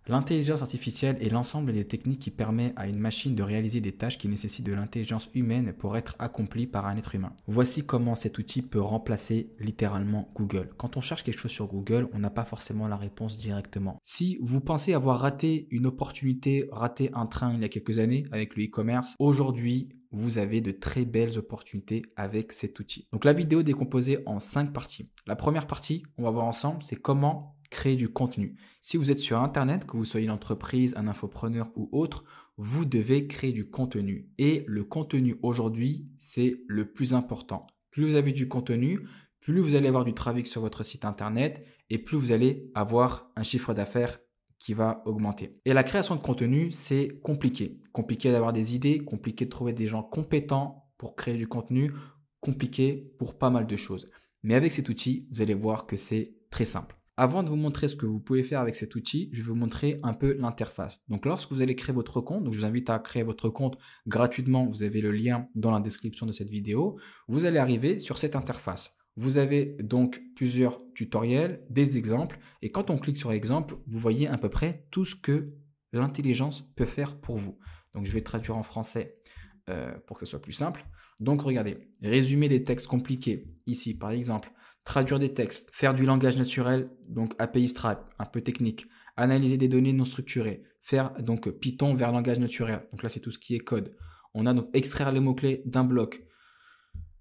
L'intelligence artificielle est l'ensemble des techniques qui permettent à une machine de réaliser des tâches qui nécessitent de l'intelligence humaine pour être accomplies par un être humain. Voici comment cet outil peut remplacer littéralement Google. Quand on cherche quelque chose sur Google, on n'a pas forcément la réponse directement. Si vous pensez avoir raté une opportunité, raté un train il y a quelques années avec le e-commerce, aujourd'hui, vous avez de très belles opportunités avec cet outil. Donc la vidéo est décomposée en 5 parties. La première partie, on va voir ensemble, c'est comment créer du contenu. Si vous êtes sur Internet, que vous soyez une entreprise, un infopreneur ou autre, vous devez créer du contenu. Et le contenu aujourd'hui, c'est le plus important. Plus vous avez du contenu, plus vous allez avoir du trafic sur votre site Internet et plus vous allez avoir un chiffre d'affaires qui va augmenter. Et la création de contenu, c'est compliqué. Compliqué d'avoir des idées, compliqué de trouver des gens compétents pour créer du contenu, compliqué pour pas mal de choses. Mais avec cet outil, vous allez voir que c'est très simple. Avant de vous montrer ce que vous pouvez faire avec cet outil, je vais vous montrer un peu l'interface. Donc lorsque vous allez créer votre compte, donc je vous invite à créer votre compte gratuitement, vous avez le lien dans la description de cette vidéo, vous allez arriver sur cette interface. Vous avez donc plusieurs tutoriels, des exemples, et quand on clique sur exemple, vous voyez à peu près tout ce que l'intelligence peut faire pour vous. Donc je vais traduire en français pour que ce soit plus simple. Donc regardez, résumer des textes compliqués, ici par exemple, traduire des textes, faire du langage naturel, donc API Stripe, un peu technique, analyser des données non structurées, faire donc Python vers langage naturel, donc là c'est tout ce qui est code. On a donc extraire les mots-clés d'un bloc,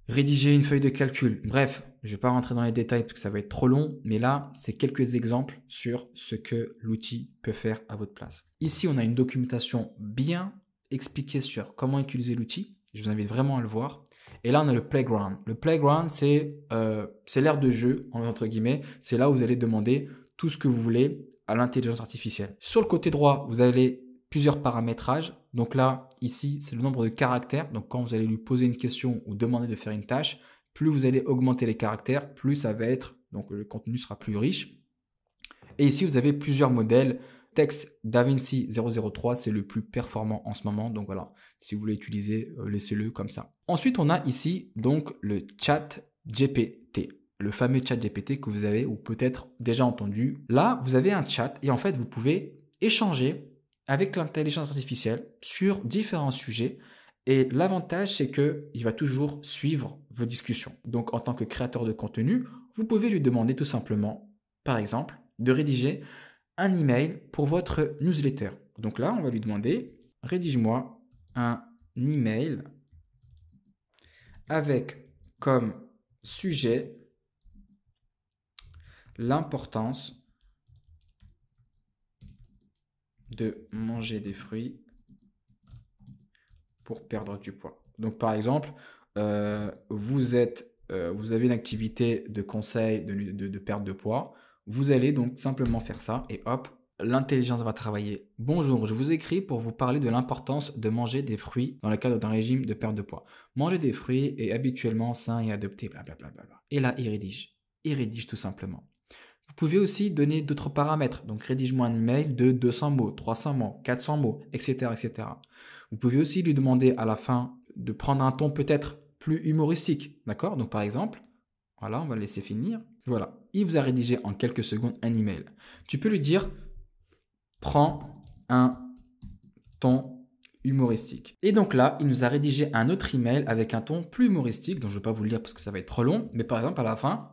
rédiger une feuille de calcul. Bref, je ne vais pas rentrer dans les détails parce que ça va être trop long, mais là, c'est quelques exemples sur ce que l'outil peut faire à votre place. Ici, on a une documentation bien expliquée sur comment utiliser l'outil. Je vous invite vraiment à le voir. Et là, on a le playground. Le playground, c'est l'aire de jeu, entre guillemets. C'est là où vous allez demander tout ce que vous voulez à l'intelligence artificielle. Sur le côté droit, vous avez plusieurs paramétrages. Donc là, ici, c'est le nombre de caractères. Donc quand vous allez lui poser une question ou demander de faire une tâche, plus vous allez augmenter les caractères, plus ça va être, donc le contenu sera plus riche. Et ici, vous avez plusieurs modèles. Texte DaVinci 003, c'est le plus performant en ce moment. Donc voilà, si vous voulez utiliser, laissez-le comme ça. Ensuite, on a ici donc le chat GPT. Le fameux chat GPT que vous avez ou peut-être déjà entendu. Là, vous avez un chat et en fait, vous pouvez échanger avec l'intelligence artificielle sur différents sujets. Et l'avantage, c'est qu'il va toujours suivre vos discussions. Donc, en tant que créateur de contenu, vous pouvez lui demander tout simplement, par exemple, de rédiger un email pour votre newsletter. Donc là, on va lui demander, rédige-moi un email avec comme sujet l'importance de manger des fruits pour perdre du poids. Donc par exemple, vous avez une activité de conseil de perte de poids. Vous allez donc simplement faire ça et hop, l'intelligence va travailler. Bonjour, je vous écris pour vous parler de l'importance de manger des fruits dans le cadre d'un régime de perte de poids. Manger des fruits est habituellement sain et adopté, blablabla. Et là, il rédige. Il rédige tout simplement. Vous pouvez aussi donner d'autres paramètres. Donc, rédige-moi un email de 200 mots, 300 mots, 400 mots, etc., etc. Vous pouvez aussi lui demander à la fin de prendre un ton peut-être plus humoristique. D'accord? Donc, par exemple, voilà, on va le laisser finir. Voilà. Il vous a rédigé en quelques secondes un email. Tu peux lui dire, prends un ton humoristique. Et donc là, il nous a rédigé un autre email avec un ton plus humoristique, dont je ne vais pas vous le lire parce que ça va être trop long. Mais par exemple, à la fin,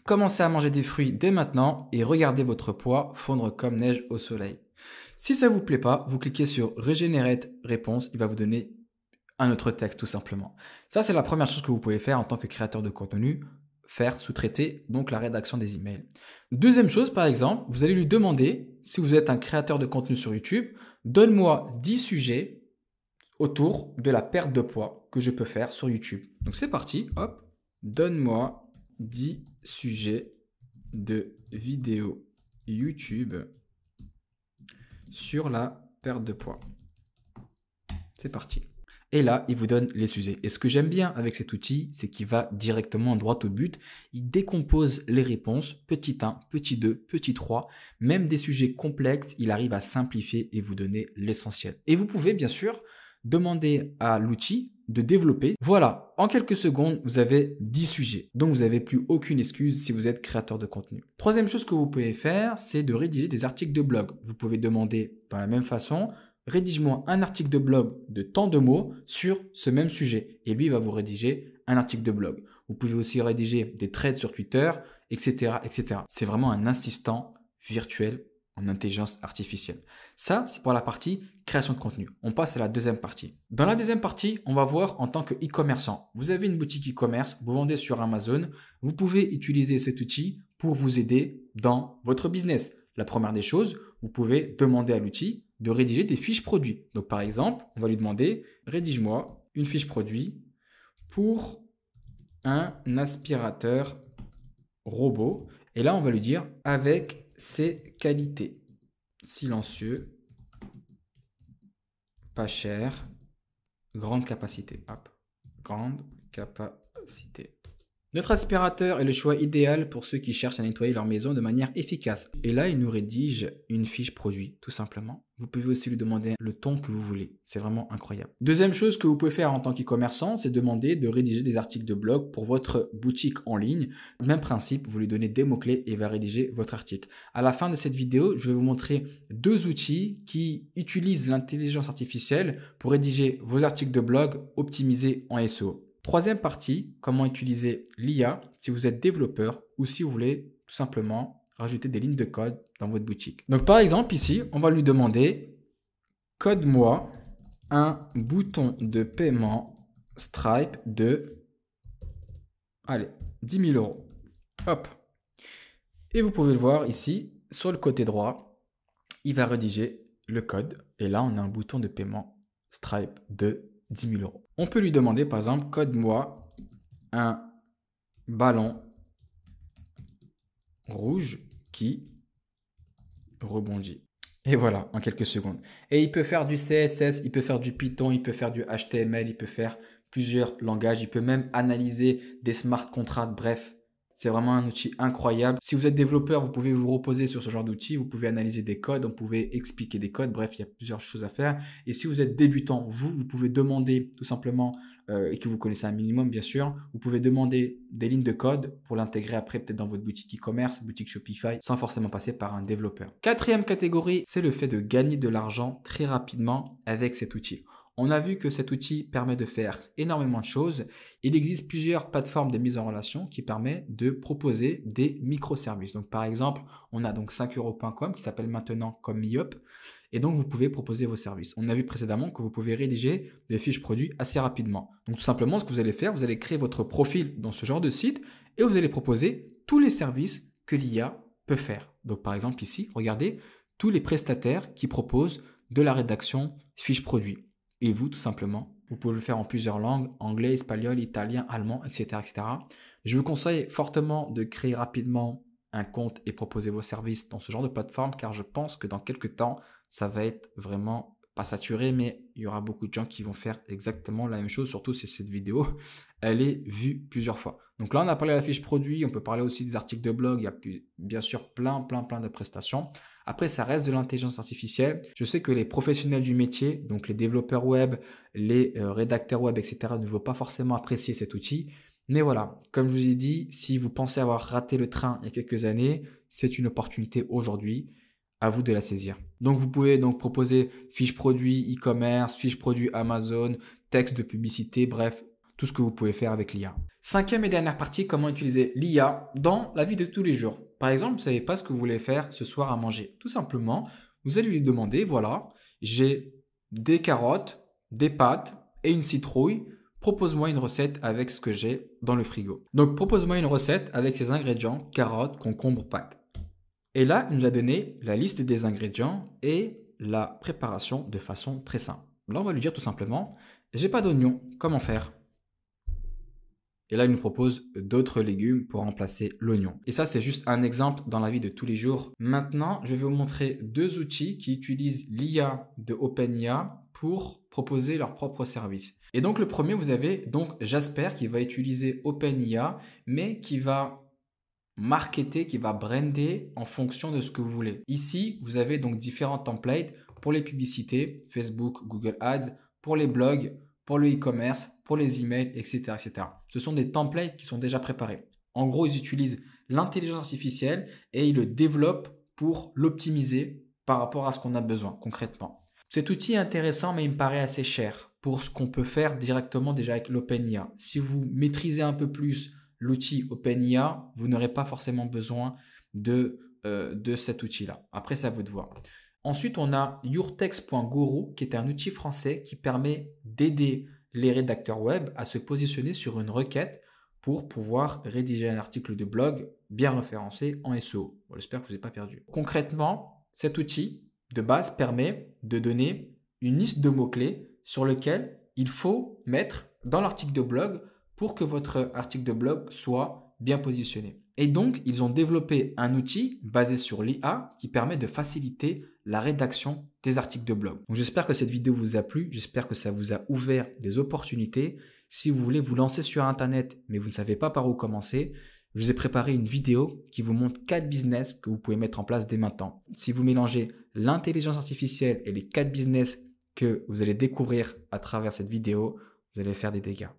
commencez à manger des fruits dès maintenant et regardez votre poids fondre comme neige au soleil. Si ça vous plaît pas, vous cliquez sur Regenerate réponse, il va vous donner un autre texte tout simplement. Ça, c'est la première chose que vous pouvez faire en tant que créateur de contenu, faire sous-traiter donc la rédaction des emails. Deuxième chose, par exemple, vous allez lui demander, si vous êtes un créateur de contenu sur YouTube, donne-moi 10 sujets autour de la perte de poids que je peux faire sur YouTube. Donc c'est parti, hop, donne-moi 10 sujets de vidéos YouTube sur la perte de poids. C'est parti. Et là, il vous donne les sujets. Et ce que j'aime bien avec cet outil, c'est qu'il va directement droit au but. Il décompose les réponses, petit 1, petit 2, petit 3. Même des sujets complexes, il arrive à simplifier et vous donner l'essentiel. Et vous pouvez bien sûr demander à l'outil de développer. Voilà, en quelques secondes, vous avez 10 sujets. Donc, vous n'avez plus aucune excuse si vous êtes créateur de contenu. Troisième chose que vous pouvez faire, c'est de rédiger des articles de blog. Vous pouvez demander dans la même façon, rédige-moi un article de blog de tant de mots sur ce même sujet. Et lui, il va vous rédiger un article de blog. Vous pouvez aussi rédiger des threads sur Twitter, etc., etc. C'est vraiment un assistant virtuel en intelligence artificielle. Ça, c'est pour la partie création de contenu. On passe à la deuxième partie. Dans la deuxième partie, on va voir en tant que e-commerçant. Vous avez une boutique e-commerce, vous vendez sur Amazon. Vous pouvez utiliser cet outil pour vous aider dans votre business. La première des choses, vous pouvez demander à l'outil de rédiger des fiches produits. Donc, par exemple, on va lui demander « Rédige-moi une fiche produit pour un aspirateur robot. » Et là, on va lui dire « Avec ses qualités. Silencieux, pas cher, grande capacité. » Hop, grande capacité. Notre aspirateur est le choix idéal pour ceux qui cherchent à nettoyer leur maison de manière efficace. Et là, il nous rédige une fiche produit, tout simplement. Vous pouvez aussi lui demander le ton que vous voulez. C'est vraiment incroyable. Deuxième chose que vous pouvez faire en tant qu'e-commerçant, c'est demander de rédiger des articles de blog pour votre boutique en ligne. Même principe, vous lui donnez des mots-clés et il va rédiger votre article. À la fin de cette vidéo, je vais vous montrer deux outils qui utilisent l'intelligence artificielle pour rédiger vos articles de blog optimisés en SEO. Troisième partie, comment utiliser l'IA si vous êtes développeur ou si vous voulez tout simplement rajouter des lignes de code dans votre boutique. Donc par exemple ici, on va lui demander « Code-moi un bouton de paiement Stripe de 10 000 euros. » Hop. Et vous pouvez le voir ici, sur le côté droit, il va rédiger le code. Et là, on a un bouton de paiement Stripe de 10 000 euros. On peut lui demander, par exemple, code-moi un ballon rouge qui rebondit. Et voilà, en quelques secondes. Et il peut faire du CSS, il peut faire du Python, il peut faire du HTML, il peut faire plusieurs langages, il peut même analyser des smart contracts, bref. C'est vraiment un outil incroyable. Si vous êtes développeur, vous pouvez vous reposer sur ce genre d'outil. Vous pouvez analyser des codes, vous pouvez expliquer des codes. Bref, il y a plusieurs choses à faire. Et si vous êtes débutant, vous pouvez demander tout simplement, et que vous connaissez un minimum bien sûr, vous pouvez demander des lignes de code pour l'intégrer après peut-être dans votre boutique e-commerce, boutique Shopify, sans forcément passer par un développeur. Quatrième catégorie, c'est le fait de gagner de l'argent très rapidement avec cet outil. On a vu que cet outil permet de faire énormément de choses. Il existe plusieurs plateformes de mise en relation qui permettent de proposer des microservices. Donc, par exemple, on a donc 5euros.com qui s'appelle maintenant comme MeUp. Et donc, vous pouvez proposer vos services. On a vu précédemment que vous pouvez rédiger des fiches produits assez rapidement. Donc, tout simplement, ce que vous allez faire, vous allez créer votre profil dans ce genre de site et vous allez proposer tous les services que l'IA peut faire. Donc, par exemple, ici, regardez, tous les prestataires qui proposent de la rédaction fiches produits. Et vous, tout simplement, vous pouvez le faire en plusieurs langues, anglais, espagnol, italien, allemand, etc., etc. Je vous conseille fortement de créer rapidement un compte et proposer vos services dans ce genre de plateforme, car je pense que dans quelques temps, ça va être vraiment pas saturé, mais il y aura beaucoup de gens qui vont faire exactement la même chose, surtout si cette vidéo, elle est vue plusieurs fois. Donc là, on a parlé de la fiche produit, on peut parler aussi des articles de blog, il y a bien sûr plein de prestations. Après, ça reste de l'intelligence artificielle. Je sais que les professionnels du métier, donc les développeurs web, les rédacteurs web, etc., ne vont pas forcément apprécier cet outil. Mais voilà, comme je vous ai dit, si vous pensez avoir raté le train il y a quelques années, c'est une opportunité aujourd'hui. À vous de la saisir. Donc, vous pouvez donc proposer fiches produits e-commerce, fiches produits Amazon, texte de publicité, bref, tout ce que vous pouvez faire avec l'IA. Cinquième et dernière partie, comment utiliser l'IA dans la vie de tous les jours. Par exemple, vous ne savez pas ce que vous voulez faire ce soir à manger. Tout simplement, vous allez lui demander, voilà, j'ai des carottes, des pâtes et une citrouille. Propose-moi une recette avec ce que j'ai dans le frigo. Donc, propose-moi une recette avec ces ingrédients, carottes, concombres, pâtes. Et là, il nous a donné la liste des ingrédients et la préparation de façon très simple. Là, on va lui dire tout simplement, j'ai pas d'oignon, comment faire? Et là, il nous propose d'autres légumes pour remplacer l'oignon. Et ça, c'est juste un exemple dans la vie de tous les jours. Maintenant, je vais vous montrer deux outils qui utilisent l'IA de OpenIA pour proposer leur propre service. Et donc, le premier, vous avez donc Jasper qui va utiliser OpenIA, mais qui va marketer, qui va brander en fonction de ce que vous voulez. Ici, vous avez donc différents templates pour les publicités, Facebook, Google Ads, pour les blogs, pour le e-commerce, pour les emails, etc., etc. Ce sont des templates qui sont déjà préparés. En gros, ils utilisent l'intelligence artificielle et ils le développent pour l'optimiser par rapport à ce qu'on a besoin concrètement. Cet outil est intéressant, mais il me paraît assez cher pour ce qu'on peut faire directement déjà avec l'OpenIA. Si vous maîtrisez un peu plus l'outil OpenIA, vous n'aurez pas forcément besoin de cet outil-là. Après, c'est à vous de voir. Ensuite, on a yourtext.guru, qui est un outil français qui permet d'aider les rédacteurs web à se positionner sur une requête pour pouvoir rédiger un article de blog bien référencé en SEO. Bon, j'espère que vous n'avez pas perdu. Concrètement, cet outil de base permet de donner une liste de mots-clés sur lesquels il faut mettre dans l'article de blog pour que votre article de blog soit bien positionné. Et donc, ils ont développé un outil basé sur l'IA qui permet de faciliter la rédaction des articles de blog. Donc, j'espère que cette vidéo vous a plu. J'espère que ça vous a ouvert des opportunités. Si vous voulez vous lancer sur Internet, mais vous ne savez pas par où commencer, je vous ai préparé une vidéo qui vous montre 4 business que vous pouvez mettre en place dès maintenant. Si vous mélangez l'intelligence artificielle et les 4 business que vous allez découvrir à travers cette vidéo, vous allez faire des dégâts.